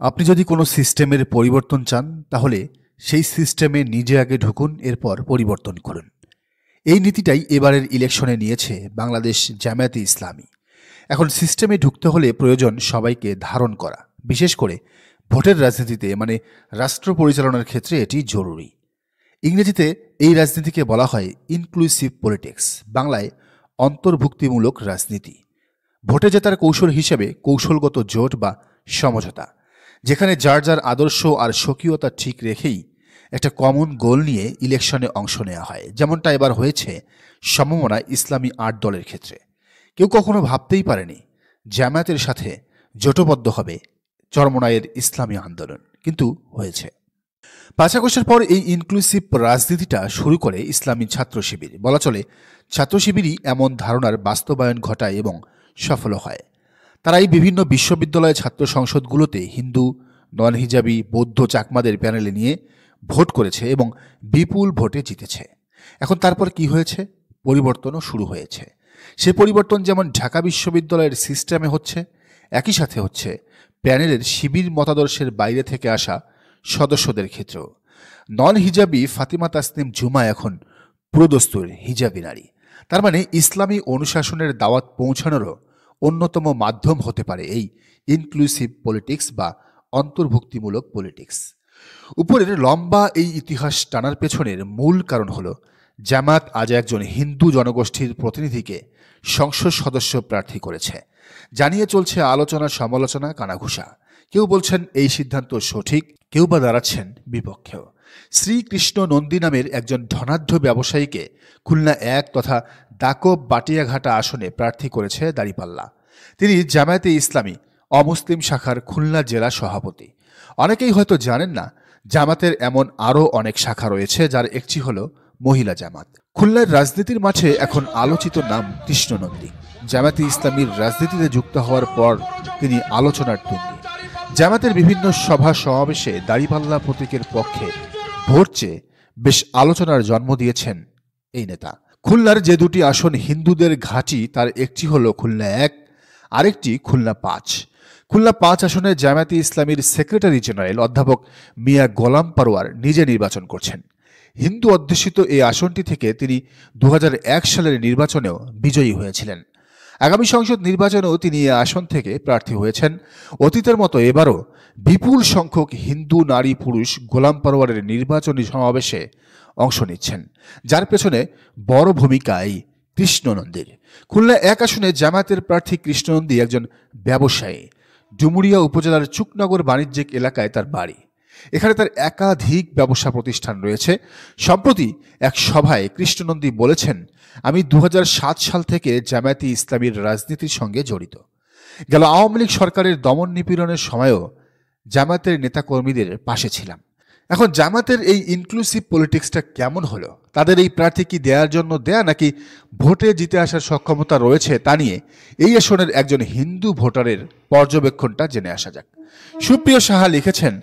আপনি যদি কোনো সিস্টেমের পরিবর্তন চান তাহলে সেই সিস্টেমে নিজে আগে ঢুকুন, এরপর পরিবর্তন করুন। এই নীতিটাই এবারের ইলেকশনে নিয়েছে বাংলাদেশ জামায়াতে ইসলামী। এখন সিস্টেমে ঢুকতে হলে প্রয়োজন সবাইকে ধারণ করা, বিশেষ করে ভোটের রাজনীতিতে মানে রাষ্ট্র পরিচালনার ক্ষেত্রে এটি জরুরি। ইংরেজিতে এই রাজনীতিকে বলা হয় ইনক্লুসিভ পলিটিক্স, বাংলায় অন্তর্ভুক্তিমূলক রাজনীতি। ভোটে জেতার কৌশল হিসেবে কৌশলগত জোট বা সমঝোতা, যেখানে যার যার আদর্শ আর স্বকীয়তা ঠিক রেখেই একটা কমন গোল নিয়ে ইলেকশনে অংশ নেওয়া হয়, যেমনটা এবার হয়েছে সমমনা ইসলামী ৮ দলের ক্ষেত্রে। কেউ কখনো ভাবতেই পারেনি জামায়াতের সাথে জোটবদ্ধ হবে চরমোনাইয়ের ইসলামী আন্দোলন, কিন্তু হয়েছে। ৫ আগস্টের পর এই ইনক্লুসিভ রাজনীতিটা শুরু করে ইসলামী ছাত্র শিবির। বলা চলে ছাত্র শিবিরই এমন ধারণার বাস্তবায়ন ঘটায় এবং সফল হয়। তারা এই বিভিন্ন বিশ্ববিদ্যালয় ছাত্র সংসদগুলোতে হিন্দু, নন হিজাবি, বৌদ্ধ, চাকমাদের প্যানেলে নিয়ে ভোট করেছে এবং বিপুল ভোটে জিতেছে। এখন তারপর কি হয়েছে? পরিবর্তনও শুরু হয়েছে। সে পরিবর্তন যেমন ঢাকা বিশ্ববিদ্যালয়ের সিস্টেমে হচ্ছে, একই সাথে হচ্ছে প্যানেলের শিবির মতাদর্শের বাইরে থেকে আসা সদস্যদের ক্ষেত্রেও। নন হিজাবি ফাতিমা তাসনিম জুমা এখন পুরোদস্তুর হিজাবি নারী। তার মানে ইসলামী অনুশাসনের দাওয়াত পৌঁছানোরও অন্যতম মাধ্যম হতে পারে এই ইনক্লুসিভ পলিটিক্স বা অন্তর্ভুক্তিমূলক পলিটিক্স। উপরের লম্বা এই ইতিহাস টানার পেছনের মূল কারণ হল জামাত আজ একজন হিন্দু জনগোষ্ঠীর প্রতিনিধিকে সংসদ সদস্য প্রার্থী করেছে। জানিয়ে চলছে আলোচনা, সমালোচনা, কানাঘুষা। কেউ বলছেন এই সিদ্ধান্ত সঠিক, কেউ বা দাঁড়াচ্ছেন বিপক্ষেও। শ্রীকৃষ্ণ নন্দী নামের একজন ধনাঢ্য ব্যবসায়ীকে খুলনা ১ তথা দাকব বাটিয়াঘাটা আসনে প্রার্থী করেছে দাঁড়িপাল্লা। তিনি জামায়াতে ইসলামী অমুসলিম শাখার খুলনা জেলা সভাপতি। অনেকেই হয়তো জানেন না, জামাতের এমন আরও অনেক শাখা রয়েছে, যার একটি হল মহিলা জামাত। খুলনার রাজনীতির মাঠে এখন আলোচিত নাম কৃষ্ণ নন্দী। জামায়াতে ইসলামীর রাজনীতিতে যুক্ত হওয়ার পর তিনি আলোচনার তুঙ্গে। জামাতের বিভিন্ন সভা সমাবেশে দাঁড়িপাল্লা প্রতীকের পক্ষে ভোট চেয়ে বেশ আলোচনার জন্ম দিয়েছেন এই নেতা। খুলনার যে দুটি আসন হিন্দুদের ঘাঁটি, তার একটি হল খুলনা ১, আরেকটি খুলনা ৫। খুলনা ৫ আসনে জামায়াতে ইসলামীর সেক্রেটারি জেনারেল অধ্যাপক মিয়া গোলাম পারোয়ার নিজে নির্বাচন করছেন। হিন্দু অধ্যুষিত এই আসনটি থেকে তিনি ২০০১ সালের নির্বাচনেও বিজয়ী হয়েছিলেন। আগামী সংসদ নির্বাচনেও তিনি এই আসন থেকে প্রার্থী হয়েছেন। অতীতের মতো এবারও বিপুল সংখ্যক হিন্দু নারী পুরুষ গোলাম পারোয়ারের নির্বাচনী সমাবেশে অংশ নিচ্ছেন, যার পেছনে বড় ভূমিকা এই কৃষ্ণ নন্দীর। খুলনা ১ আসনে জামায়াতের প্রার্থী কৃষ্ণ নন্দী একজন ব্যবসায়ী। ডুমুরিয়া উপজেলার চুকনগর বাণিজ্যিক এলাকায় তার বাড়ি। এখানে তার একাধিক ব্যবসা প্রতিষ্ঠান রয়েছে। সম্প্রতি এক সভায় কৃষ্ণ নন্দী বলেছেন, আমি ২০০৭ সাল থেকে জামায়াতে ইসলামীর রাজনীতির সঙ্গে জড়িত। গেল আওয়ামী লীগ সরকারের দমন নিপীড়নের সময়ও জামায়াতের নেতাকর্মীদের পাশে ছিলাম। এখন জামাতের এই ইনক্লুসিভ পলিটিক্সটা কেমন হলো? তাদের এই প্রার্থী কি দেওয়ার জন্য দেয়া, নাকি ভোটে জিতে আসার সক্ষমতা রয়েছে, তা নিয়ে এই আসনের একজন হিন্দু ভোটারের পর্যবেক্ষণটা জেনে আসা যাক। সুপ্রিয় সাহা লিখেছেন,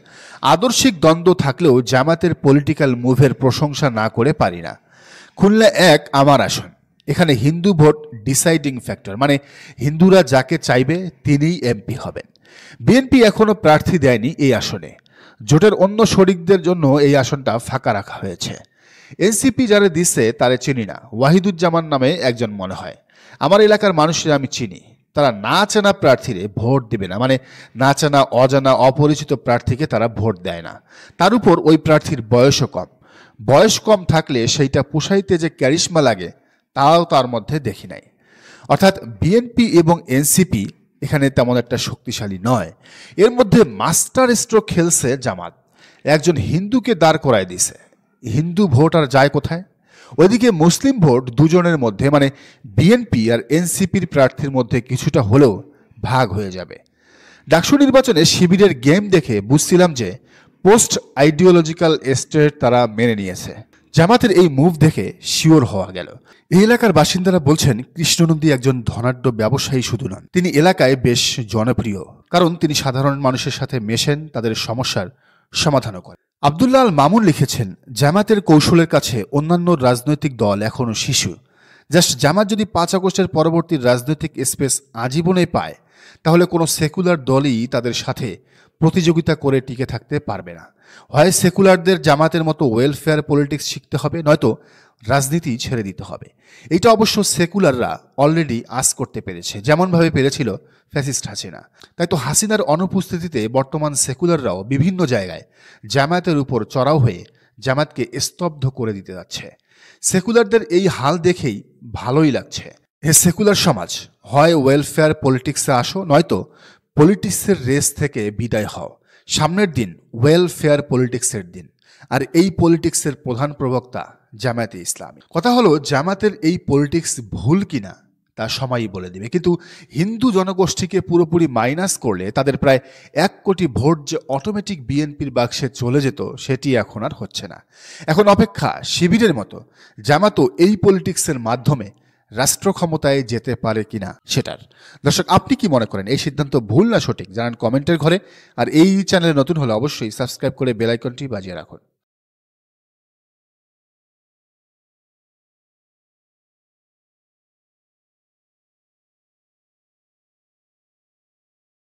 আদর্শিক দ্বন্দ্ব থাকলেও জামাতের পলিটিক্যাল মুভের প্রশংসা না করে পারি না। খুলনা ১ আমার আসন। এখানে হিন্দু ভোট ডিসাইডিং ফ্যাক্টর, মানে হিন্দুরা যাকে চাইবে তিনিই এমপি হবেন। বিএনপি এখনো প্রার্থী দেয়নি এই আসনে। জোটের অন্য শরিকদের জন্য এই আসনটা ফাঁকা রাখা হয়েছে। এনসিপি যারা দিচ্ছে তারে চিনি না, ওয়াহিদুজ্জামান নামে একজন মনে হয়। আমার এলাকার মানুষের আমি চিনি, তারা না চেনা প্রার্থীরে ভোট দেবে না, মানে না চেনা, অজানা, অপরিচিত প্রার্থীকে তারা ভোট দেয় না। তার উপর ওই প্রার্থীর বয়সও কম। বয়স কম থাকলে সেইটা পোষাইতে যে ক্যারিশমা লাগে তাও তার মধ্যে দেখি নাই। অর্থাৎ বিএনপি এবং এনসিপি এখানে তেমন একটা শক্তিশালী নয়। এর মধ্যে মাস্টার স্ট্রোক খেলছে জামাত। একজন হিন্দুকে দাঁড় করায় দিছে। হিন্দু ভোট আর যায় কোথায়? ওইদিকে মুসলিম ভোট দুজনের মধ্যে, মানে বিএনপি আর এনসিপির প্রার্থীর মধ্যে কিছুটা হলেও ভাগ হয়ে যাবে। ডাকসু নির্বাচনে শিবিরের গেম দেখে বুঝছিলাম যে পোস্ট আইডিওলজিক্যাল স্টেট তারা মেনে নিয়েছে। জামাতের এই মুভ দেখে শিওর হওয়া গেল। এই এলাকার বাসিন্দারা বলছেন, কৃষ্ণ নন্দী একজন ধনাঢ্য ব্যবসায়ী শুধু নন, তিনি এলাকায় বেশ জনপ্রিয়, কারণ তিনি সাধারণ মানুষের সাথে মেশেন, তাদের সমস্যার সমাধানও করেন। আব্দুল্লাহ আল মামুন লিখেছেন, জামাতের কৌশলের কাছে অন্যান্য রাজনৈতিক দল এখনও শিশু। জাস্ট জামাত যদি ৫ আগস্টের পরবর্তী রাজনৈতিক স্পেস আজীবনে পায়, তাহলে কোনো সেকুলার দলই তাদের সাথে প্রতিযোগিতা করে টিকে থাকতে পারবে না। হয় সেকুলারদের জামাতের মতো ওয়েলফেয়ার পলিটিক্স শিখতে হবে, নয়তো রাজনীতি ছেড়ে দিতে হবে। এটা অবশ্য সেকুলাররা অলরেডি আজ করতে পেরেছে, যেমনভাবে পেরেছিল ফ্যাসিস্ট হাসিনা। তাই তো হাসিনার অনুপস্থিতিতে বর্তমান সেকুলাররাও বিভিন্ন জায়গায় জামায়াতের উপর চড়াও হয়ে জামায়াতকে স্তব্ধ করে দিতে যাচ্ছে। সেকুলারদের এই হাল দেখেই ভালোই লাগছে। এ সেকুলার সমাজ, হয় ওয়েলফেয়ার পলিটিক্সে আসো, নয়তো পলিটিক্সের রেস থেকে বিদায় হও। সামনের দিন ওয়েলফেয়ার পলিটিক্সের দিন, আর এই পলিটিক্সের প্রধান প্রবক্তা জামায়াতে ইসলামী। কথা হলো, জামাতের এই পলিটিক্স ভুল কিনা তা সময়ই বলে দিবে, কিন্তু হিন্দু জনগোষ্ঠীকে পুরোপুরি মাইনাস করলে তাদের প্রায় 1 কোটি ভোট যে অটোমেটিক বিএনপির বাক্সে চলে যেত, সেটি এখন আর হচ্ছে না। এখন অপেক্ষা শিবিরের মতো জামাতও এই পলিটিক্সের মাধ্যমে রাষ্ট্র ক্ষমতায় যেতে পারে কিনা সেটার। দর্শক, আপনি কি মনে করেন, এই সিদ্ধান্ত ভুল না সঠিক? জানান কমেন্টের ঘরে। আর এই চ্যানেলে নতুন হলে অবশ্যই সাবস্ক্রাইব করে বেল আইকনটি বাজিয়ে রাখুন।